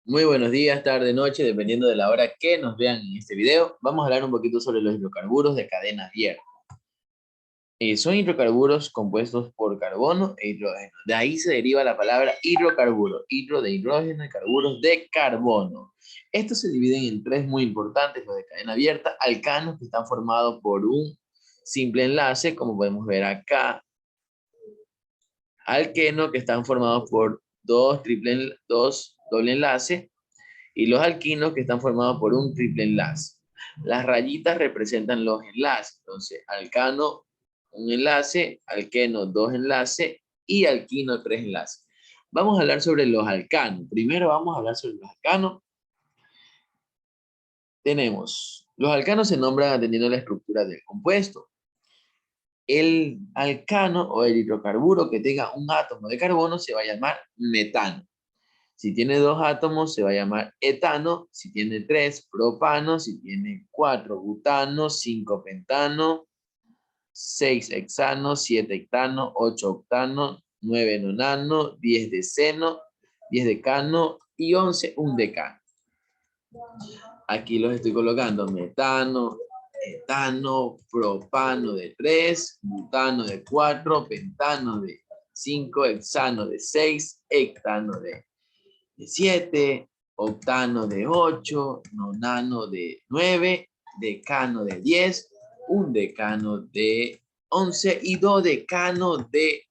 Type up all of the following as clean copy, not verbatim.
Muy buenos días, tarde, noche, dependiendo de la hora que nos vean en este video. Vamos a hablar un poquito sobre los hidrocarburos de cadena abierta. Son hidrocarburos compuestos por carbono e hidrógeno. De ahí se deriva la palabra hidrocarburo. Hidro de hidrógeno y carburos de carbono. Estos se dividen en tres muy importantes, los de cadena abierta. Alcanos, que están formados por un simple enlace, como podemos ver acá. Alqueno, que están formados por dos doble enlace. Y los alquinos, que están formados por un triple enlace. Las rayitas representan los enlaces. Entonces, alcano, un enlace, alqueno, dos enlaces y alquino, tres enlaces. Vamos a hablar sobre los alcanos. Primero vamos a hablar sobre los alcanos. Los alcanos se nombran atendiendo a la estructura del compuesto. El alcano o el hidrocarburo que tenga un átomo de carbono se va a llamar metano. Si tiene dos átomos, se va a llamar etano. Si tiene tres, propano. Si tiene cuatro, butano. Cinco, pentano. Seis, hexano. Siete, hectano. Ocho, octano. Nueve, nonano. 10, deceno. 10, decano. Y 11, un decano. Aquí los estoy colocando: metano, etano, propano de 3, butano de 4, pentano de 5, hexano de 6, hectano de 7, octano de 8, nonano de 9, decano de 10, un decano de 11 y dodecano de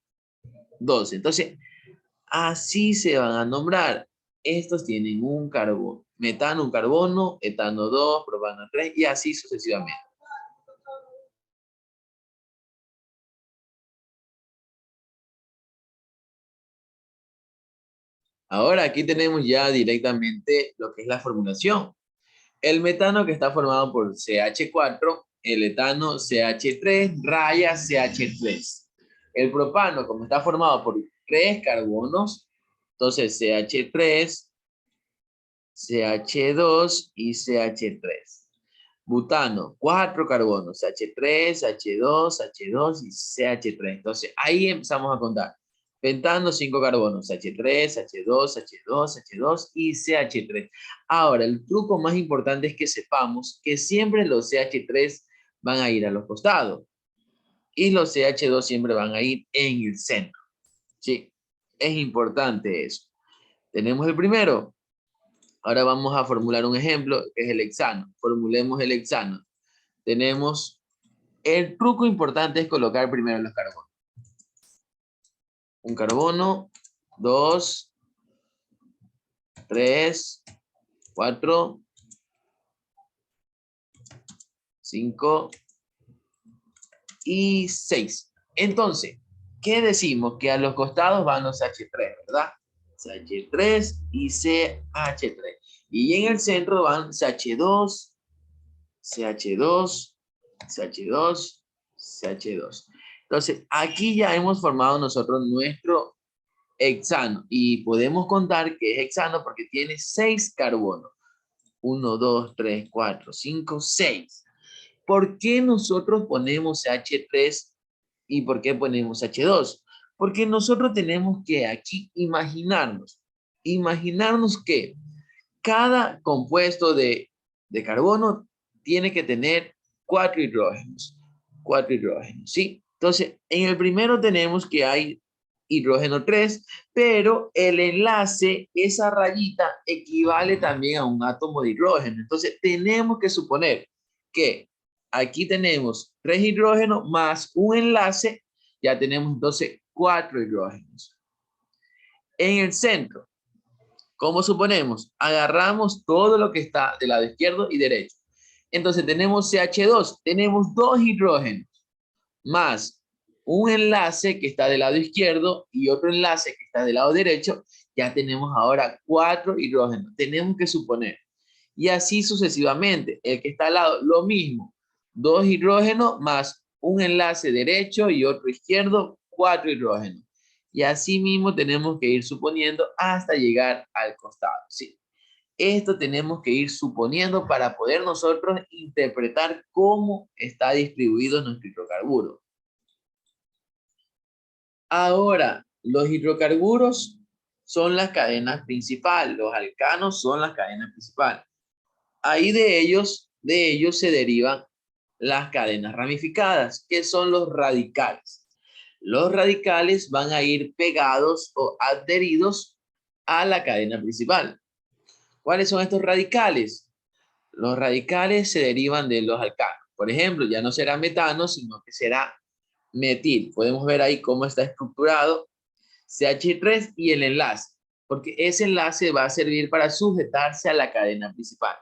12. Entonces, así se van a nombrar. Estos tienen un carbono. Metano, un carbono, etano 2, propano 3 y así sucesivamente. Ahora aquí tenemos ya directamente lo que es la formulación. El metano, que está formado por CH4, el etano CH3, raya CH3. El propano, como está formado por tres carbonos, entonces CH3, CH2 y CH3. Butano, cuatro carbonos, CH3, H2, H2 y CH3. Entonces ahí empezamos a contar. Pentano, 5 carbonos, H3, H2, H2, H2 y CH3. Ahora, el truco más importante es que sepamos que siempre los CH3 van a ir a los costados y los CH2 siempre van a ir en el centro. ¿Sí? Es importante eso. Tenemos el primero. Ahora vamos a formular un ejemplo, que es el hexano. Formulemos el hexano. Tenemos, el truco importante es colocar primero los carbonos. Un carbono, 2, 3, 4, 5 y 6. Entonces, ¿qué decimos? Que a los costados van los CH3, ¿verdad? CH3 y CH3. Y en el centro van CH2, CH2, CH2, CH2. Entonces, aquí ya hemos formado nosotros nuestro hexano. Y podemos contar que es hexano porque tiene 6 carbonos. 1, 2, 3, 4, 5, 6. ¿Por qué nosotros ponemos H3 y por qué ponemos H2? Porque nosotros tenemos que aquí imaginarnos que cada compuesto de carbono tiene que tener 4 hidrógenos. 4 hidrógenos, ¿sí? Entonces, en el primero tenemos que hay hidrógeno 3, pero el enlace, esa rayita, equivale también a un átomo de hidrógeno. Entonces, tenemos que suponer que aquí tenemos 3 hidrógenos más un enlace, ya tenemos entonces 4 hidrógenos. En el centro, ¿cómo suponemos? Agarramos todo lo que está del lado izquierdo y derecho. Entonces tenemos CH2, tenemos 2 hidrógenos, más un enlace que está del lado izquierdo y otro enlace que está del lado derecho. Ya tenemos ahora 4 hidrógenos. Tenemos que suponer. Y así sucesivamente. El que está al lado, lo mismo. 2 hidrógenos más un enlace derecho y otro izquierdo, 4 hidrógenos. Y así mismo tenemos que ir suponiendo hasta llegar al costado. ¿Sí? Esto tenemos que ir suponiendo para poder nosotros interpretar cómo está distribuido nuestro hidrocarburo. Ahora, los hidrocarburos son las cadenas principales, los alcanos son las cadenas principales. Ahí de ellos se derivan las cadenas ramificadas, que son los radicales. Los radicales van a ir pegados o adheridos a la cadena principal. ¿Cuáles son estos radicales? Los radicales se derivan de los alcanos. Por ejemplo, ya no será metano, sino que será metil. Podemos ver ahí cómo está estructurado CH3 y el enlace, porque ese enlace va a servir para sujetarse a la cadena principal.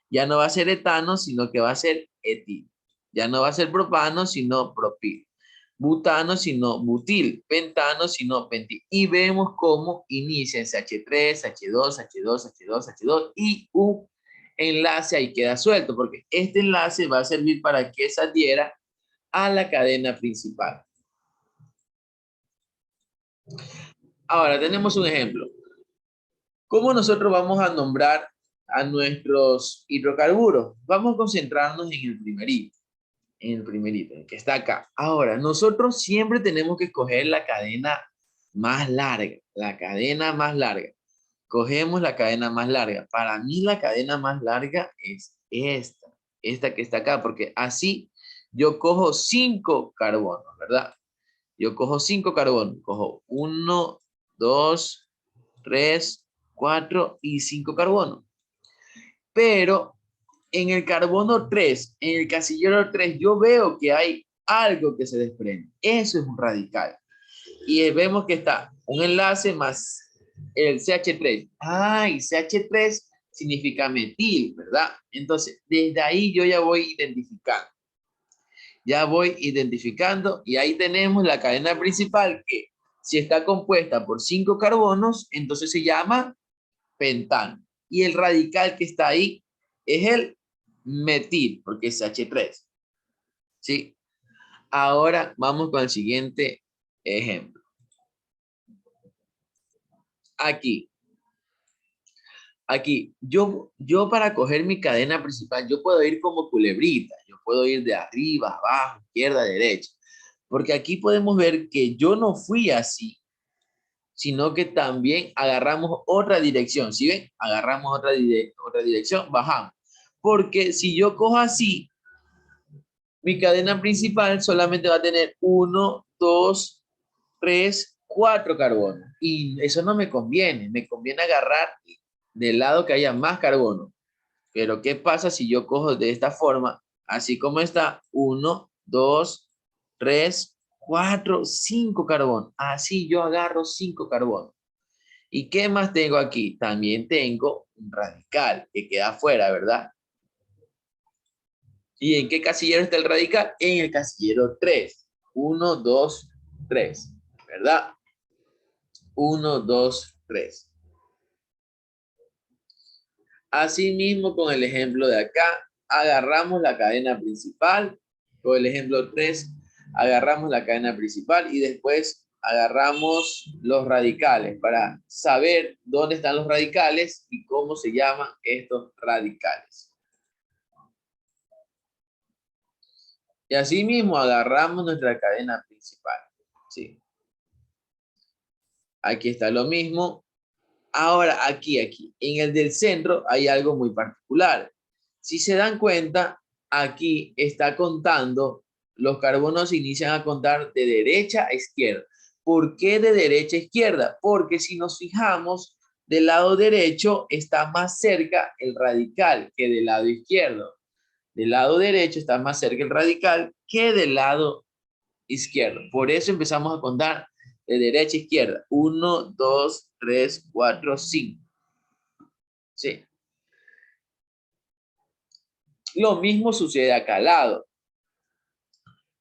Ya no va a ser etano, sino que va a ser etil. Ya no va a ser propano, sino propil. Butano, sino butil. Pentano, sino pentil. Y vemos cómo inicia en CH3, H2, H2, H2, H2 y un enlace ahí queda suelto, porque este enlace va a servir para que se adhiera a la cadena principal. Ahora tenemos un ejemplo. ¿Cómo nosotros vamos a nombrar a nuestros hidrocarburos? Vamos a concentrarnos en el primerito, el que está acá. Ahora, nosotros siempre tenemos que escoger la cadena más larga, la cadena más larga. Cogemos la cadena más larga. Para mí la cadena más larga es esta que está acá, porque así yo cojo 5 carbonos, ¿verdad? Yo cojo 5 carbonos, cojo 1, 2, 3, 4 y 5 carbonos. Pero en el carbono 3, en el casillero 3, yo veo que hay algo que se desprende. Eso es un radical. Y vemos que está un enlace más el CH3. Y CH3 significa metil, ¿verdad? Entonces, desde ahí yo ya voy identificando. Ya voy identificando y ahí tenemos la cadena principal que si está compuesta por 5 carbonos, entonces se llama pentano. Y el radical que está ahí es el metil, porque es H3. ¿Sí? Ahora vamos con el siguiente ejemplo. Aquí, yo para coger mi cadena principal, yo puedo ir como culebrita, yo puedo ir de arriba, abajo, izquierda, derecha, porque aquí podemos ver que yo no fui así, sino que también agarramos otra dirección, ¿sí ven? Agarramos otra dirección, bajamos, porque si yo cojo así, mi cadena principal solamente va a tener 1, 2, 3, 4 carbonos. Y eso no me conviene. Me conviene agarrar del lado que haya más carbono. Pero ¿qué pasa si yo cojo de esta forma? Así como está, 1, 2, 3, 4, 5 carbonos. Así yo agarro 5 carbonos. ¿Y qué más tengo aquí? También tengo un radical que queda afuera, ¿verdad? ¿Y en qué casillero está el radical? En el casillero 3. 1, 2, 3. ¿Verdad? 1, 2, 3. Asimismo, con el ejemplo de acá, agarramos la cadena principal. Con el ejemplo 3, agarramos la cadena principal y después agarramos los radicales para saber dónde están los radicales y cómo se llaman estos radicales. Y asimismo agarramos nuestra cadena principal. ¿Sí? Aquí está lo mismo. Ahora, aquí, en el del centro hay algo muy particular. Si se dan cuenta, aquí está contando, los carbonos inician a contar de derecha a izquierda. ¿Por qué de derecha a izquierda? Porque si nos fijamos, del lado derecho está más cerca el radical que del lado izquierdo. Del lado derecho está más cerca el radical que del lado izquierdo. Por eso empezamos a contar de derecha a izquierda. 1, 2, 3, 4, 5. ¿Sí? Lo mismo sucede acá al lado.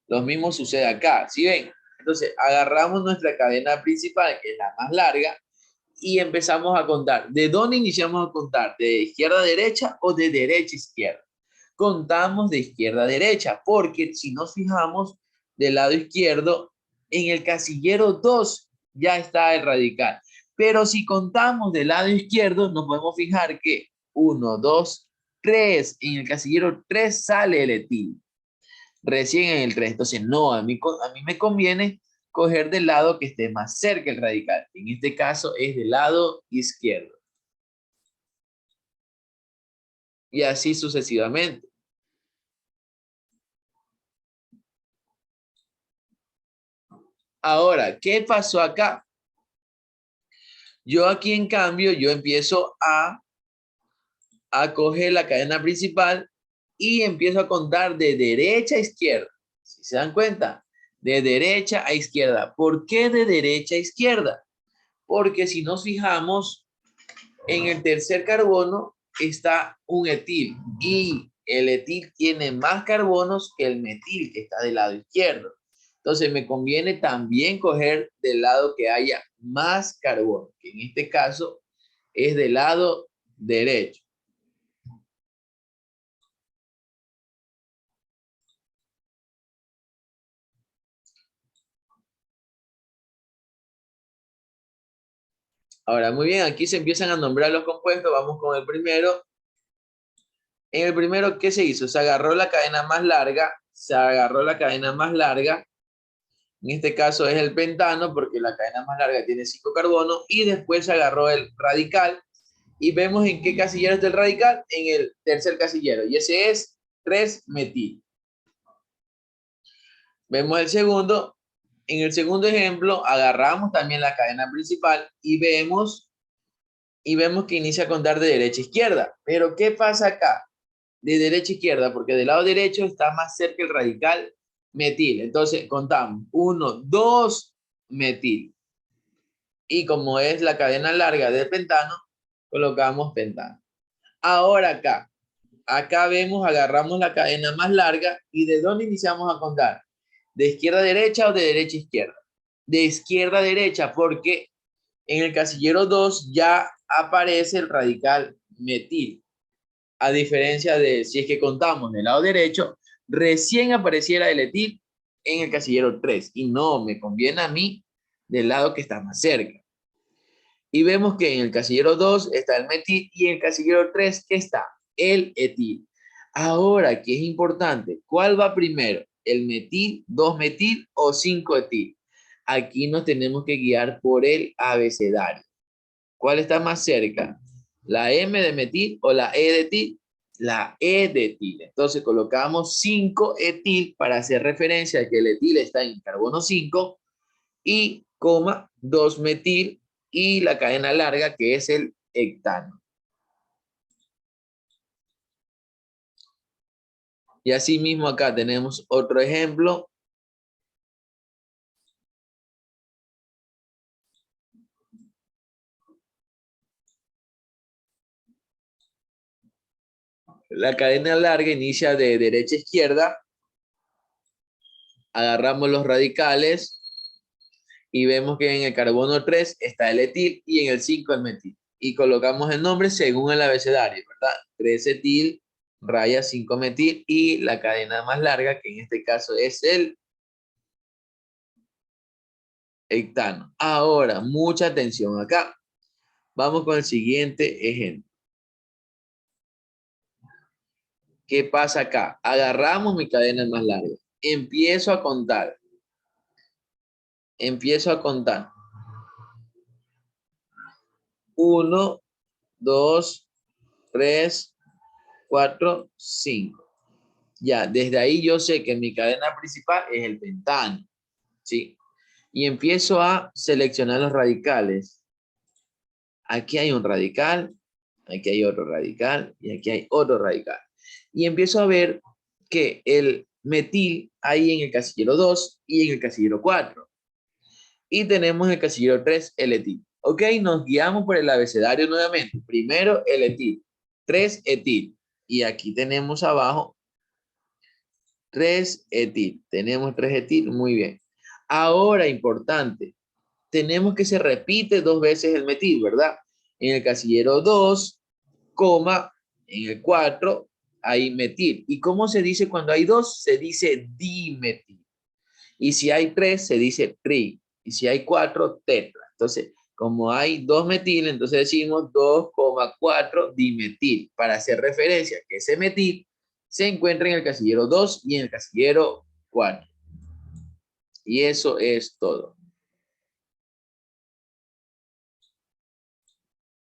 Lo mismo sucede acá. ¿Sí ven? Entonces, agarramos nuestra cadena principal, que es la más larga, y empezamos a contar. ¿De dónde iniciamos a contar? ¿De izquierda a derecha o de derecha a izquierda? Contamos de izquierda a derecha, porque si nos fijamos del lado izquierdo, en el casillero 2 ya está el radical. Pero si contamos del lado izquierdo, nos podemos fijar que 1, 2, 3, en el casillero 3 sale el etil. Recién en el 3. Entonces, no, a mí me conviene coger del lado que esté más cerca el radical. En este caso es del lado izquierdo. Y así sucesivamente. Ahora, ¿qué pasó acá? Yo aquí, en cambio, yo empiezo a coger la cadena principal y empiezo a contar de derecha a izquierda. ¿Sí se dan cuenta? De derecha a izquierda. ¿Por qué de derecha a izquierda? Porque si nos fijamos, en el tercer carbono está un etil y el etil tiene más carbonos que el metil que está del lado izquierdo. Entonces me conviene también coger del lado que haya más carbono, que en este caso es del lado derecho. Ahora, muy bien, aquí se empiezan a nombrar los compuestos. Vamos con el primero. En el primero, ¿qué se hizo? Se agarró la cadena más larga, en este caso es el pentano, porque la cadena más larga tiene 5 carbonos, y después se agarró el radical, y vemos en qué casillero está el radical, en el tercer casillero, y ese es 3-metil. Vemos el segundo. En el segundo ejemplo, agarramos también la cadena principal y vemos que inicia a contar de derecha a izquierda. Pero ¿qué pasa acá? De derecha a izquierda, porque del lado derecho está más cerca el radical metil. Entonces contamos 1, 2 metil. Y como es la cadena larga del pentano, colocamos pentano. Ahora acá vemos, agarramos la cadena más larga y ¿de dónde iniciamos a contar? ¿De izquierda a derecha o de derecha a izquierda? De izquierda a derecha, porque en el casillero 2 ya aparece el radical metil. A diferencia de si es que contamos del lado derecho, recién apareciera el etil en el casillero 3 y no me conviene a mí del lado que está más cerca. Y vemos que en el casillero 2 está el metil y en el casillero 3 ¿qué está? El etil. Ahora, aquí es importante, ¿cuál va primero? ¿El metil, 2-metil o 5-etil? Aquí nos tenemos que guiar por el abecedario. ¿Cuál está más cerca? ¿La M de metil o la E de etil? La E de etil. Entonces colocamos 5-etil para hacer referencia a que el etil está en carbono 5 y coma 2-metil y la cadena larga que es el hectano. Y así mismo acá tenemos otro ejemplo. La cadena larga inicia de derecha a izquierda. Agarramos los radicales y vemos que en el carbono 3 está el etil y en el 5 el metil. Y colocamos el nombre según el abecedario, ¿verdad? 3-etil, raya 5-metil y la cadena más larga, que en este caso es el hectano. Ahora, mucha atención acá. Vamos con el siguiente ejemplo. ¿Qué pasa acá? Agarramos mi cadena más larga. Empiezo a contar. 1, 2, 3, 4, 5. Ya, desde ahí yo sé que mi cadena principal es el pentano, ¿sí? Y empiezo a seleccionar los radicales. Aquí hay un radical, aquí hay otro radical y aquí hay otro radical. Y empiezo a ver que el metil hay en el casillero 2 y en el casillero 4. Y tenemos en el casillero 3 el etil. Ok, nos guiamos por el abecedario nuevamente. Primero el etil, 3-etil. Y aquí tenemos abajo 3-etil. Tenemos 3-etil, muy bien. Ahora, importante, tenemos que se repite 2 veces el metil, ¿verdad? En el casillero 2, coma, en el 4 hay metil. ¿Y cómo se dice cuando hay 2? Se dice dimetil. Y si hay 3, se dice tri. Y si hay 4, tetra. Entonces, como hay 2 metil, entonces decimos 2,4 dimetil, para hacer referencia a que ese metil se encuentra en el casillero 2 y en el casillero 4. Y eso es todo.